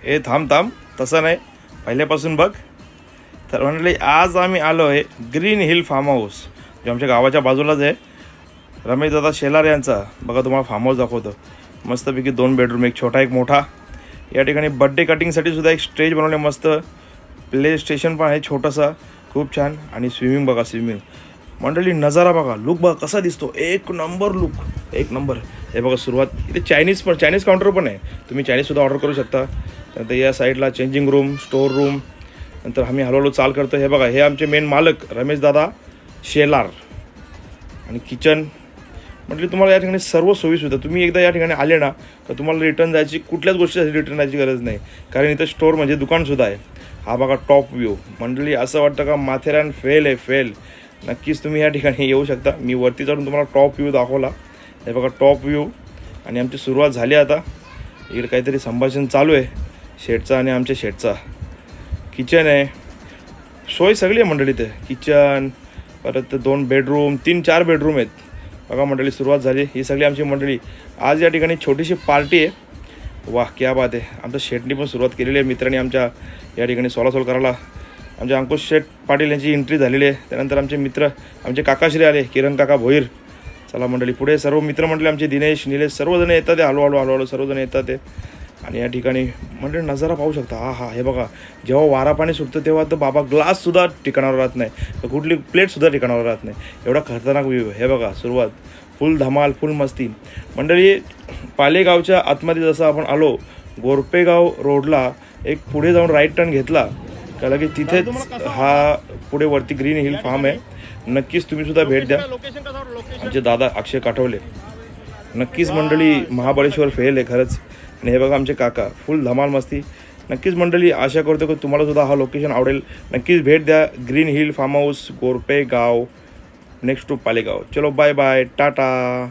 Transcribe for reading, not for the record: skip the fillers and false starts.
हे थांब थांब, तसं नाही, पहिल्यापासून बघ. तर मंडळी आज आम्ही आलो आहे ग्रीन हिल फार्म हाऊस, जो आमच्या गावाच्या बाजूलाच आहे. रमेश दादा शेलार यांचा. बघा तुम्हाला फार्म हाऊस दाखवतो. मस्तपैकी 2 बेडरूम, एक छोटा एक मोठा. या ठिकाणी बड्डे कटिंगसाठी सुद्धा एक स्टेज बनवले मस्त. प्ले स्टेशन पण आहे छोटासा, खूप छान. आणि स्विमिंग बघा, स्विमिंग. मंडळी नजारा बघा, लुक बघा कसा दिसतो, एक नंबर लुक, एक नंबर. हे बघा सुरुवात इथे चायनीज काउंटर पण आहे, तुम्ही चायनीजसुद्धा ऑर्डर करू शकता. नंतर या साईडला चेंजिंग रूम, स्टोअर रूम. नंतर आम्ही हळूहळू चाल करतो. हे बघा, हे आमचे मेन मालक रमेश दादा शेलार. आणि किचन. म्हटली तुम्हाला या ठिकाणी सर्व सोयीसुद्धा. तुम्ही एकदा या ठिकाणी आले ना तर तुम्हाला रिटर्न जायची, कुठल्याच गोष्टीसाठी रिटर्न जायची गरज नाही, कारण इथं स्टोअर म्हणजे दुकानसुद्धा आहे. हा बघा टॉप व्ह्यू. मंडळी असं वाटतं का माथेरान फेल आहे, फेल. नक्कीच तुम्ही या ठिकाणी येऊ शकता. मी वरती चढून तुम्हाला टॉप व्ह्यू दाखवला. हे बघा टॉप व्ह्यू. आणि आमची सुरुवात झाली आता. इकडे काहीतरी संभाषण चालू आहे शेटचा आणि आमच्या शेटचा. किचन आहे, सोय सगळी आहे मंडळी. ते किचन, परत 2 बेडरूम, 3-4 बेडरूम आहेत. बघा मंडळी सुरुवात झाली. ही सगळी आमची मंडळी. आज या ठिकाणी छोटीशी पार्टी आहे. वाह क्या बात आहे. आमच्या शेटनी पण सुरुवात केलेली आहे, मित्रांनी आमच्या या ठिकाणी सोलासोल करायला. आमचे अंकुश शेठ पाटील यांची एंट्री झालेली आहे. त्यानंतर आमचे मित्र, आमचे काकाश्री आले, किरण काका भोईर. चला मंडळी पुढे सर्व मित्रमंडळी आमचे दिनेश, निलेश सर्वजण येतात. ते हळूहळू सर्वजण येतात ते. आणि या ठिकाणी मंडळी नजारा पाहू शकता. हा हे बघा, जेव्हा वारा पाणी सुटतं तेव्हा तर बाबा ग्लाससुद्धा ठिकाणावर राहत नाही, तर कुठली प्लेटसुद्धा ठिकाणावर राहत नाही, एवढा खतरनाक व्ह्यू. हे बघा सुरुवात, फुल धमाल, फुल मस्ती. मंडळी पालेगावच्या आतमध्ये जसं आपण आलो, गोरपेगाव रोडला एक पुढे जाऊन राईट टर्न घेतला का लगेच तिथेच हा पुढे वरती ग्रीन हिल फार्म आहे. नक्कीच तुम्ही सुद्धा भेट द्या. आमचे दादा अक्षय काठवले. नक्कीच मंडळी महाबळेश्वर फेल आहे खरंच. आणि हे बघा आमचे काका, फुल धमाल मस्ती. नक्कीच मंडळी आशा करतो की तुम्हाला सुद्धा हा लोकेशन आवडेल. नक्कीच भेट द्या. Green Hill Farm House, Gorpegaon, next to Palegaon. चलो बाय बाय, टाटा.